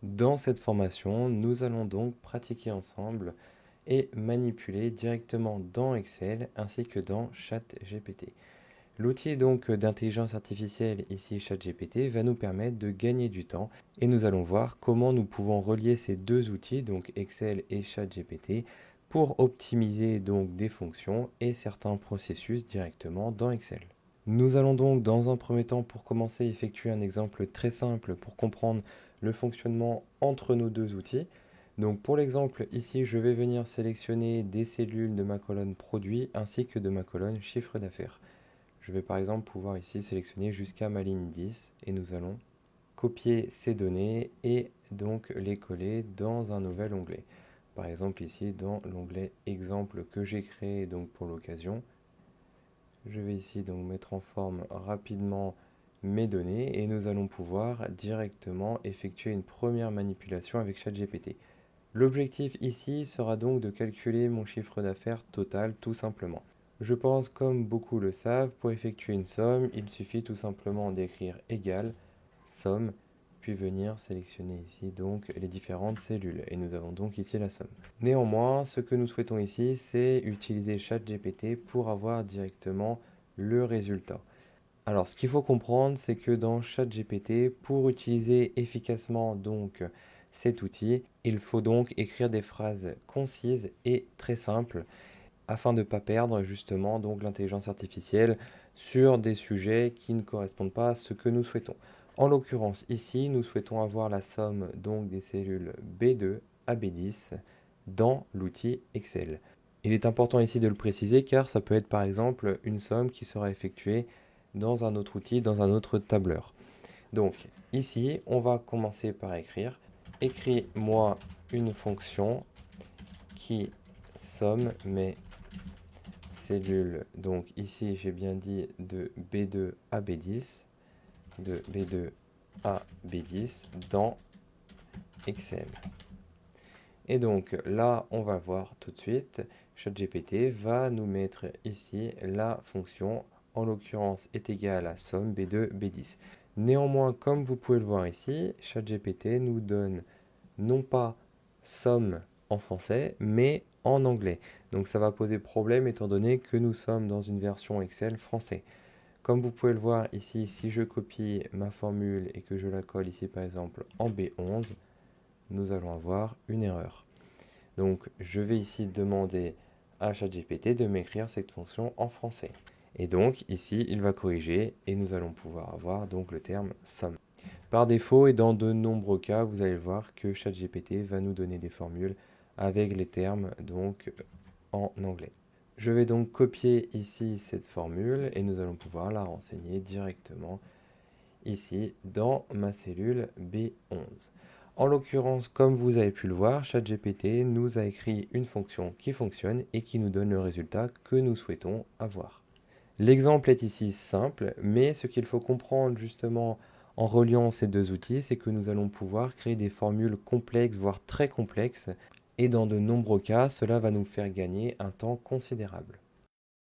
Dans cette formation, nous allons donc pratiquer ensemble et manipuler directement dans Excel ainsi que dans ChatGPT. L'outil donc d'intelligence artificielle ici ChatGPT va nous permettre de gagner du temps et nous allons voir comment nous pouvons relier ces deux outils, donc Excel et ChatGPT, pour optimiser donc des fonctions et certains processus directement dans Excel. Nous allons donc dans un premier temps pour commencer effectuer un exemple très simple pour comprendre le fonctionnement entre nos deux outils. Donc pour l'exemple ici je vais venir sélectionner des cellules de ma colonne produit ainsi que de ma colonne chiffre d'affaires. Je vais par exemple pouvoir ici sélectionner jusqu'à ma ligne 10 et nous allons copier ces données et donc les coller dans un nouvel onglet. Par exemple ici dans l'onglet exemple que j'ai créé donc pour l'occasion. Je vais ici donc mettre en forme rapidement mes données et nous allons pouvoir directement effectuer une première manipulation avec ChatGPT. L'objectif ici sera donc de calculer mon chiffre d'affaires total tout simplement. Je pense comme beaucoup le savent, pour effectuer une somme, il suffit tout simplement d'écrire égal, somme, puis venir sélectionner ici donc les différentes cellules. Et nous avons donc ici la somme. Néanmoins, ce que nous souhaitons ici, c'est utiliser ChatGPT pour avoir directement le résultat. Alors, ce qu'il faut comprendre, c'est que dans ChatGPT, pour utiliser efficacement donc cet outil, il faut donc écrire des phrases concises et très simples afin de ne pas perdre justement donc l'intelligence artificielle sur des sujets qui ne correspondent pas à ce que nous souhaitons. En l'occurrence, ici, nous souhaitons avoir la somme donc des cellules B2 à B10 dans l'outil Excel. Il est important ici de le préciser car ça peut être par exemple une somme qui sera effectuée dans un autre outil, dans un autre tableur. Donc ici, on va commencer par écrire écris-moi une fonction qui somme mes cellules. Donc ici, j'ai bien dit de B2 à B10, de B2 à B10 dans Excel. Et donc là, on va voir tout de suite, ChatGPT va nous mettre ici la fonction, en l'occurrence est égale à somme B2, B10. Néanmoins, comme vous pouvez le voir ici, ChatGPT nous donne non pas somme en français, mais en anglais. Donc ça va poser problème étant donné que nous sommes dans une version Excel français. Comme vous pouvez le voir ici, si je copie ma formule et que je la colle ici par exemple en B11, nous allons avoir une erreur. Donc je vais ici demander à ChatGPT de m'écrire cette fonction en français. Et donc ici, il va corriger et nous allons pouvoir avoir donc le terme somme. Par défaut et dans de nombreux cas, vous allez voir que ChatGPT va nous donner des formules avec les termes donc en anglais. Je vais donc copier ici cette formule et nous allons pouvoir la renseigner directement ici dans ma cellule B11. En l'occurrence, comme vous avez pu le voir, ChatGPT nous a écrit une fonction qui fonctionne et qui nous donne le résultat que nous souhaitons avoir. L'exemple est ici simple, mais ce qu'il faut comprendre justement en reliant ces deux outils, c'est que nous allons pouvoir créer des formules complexes, voire très complexes, et dans de nombreux cas, cela va nous faire gagner un temps considérable.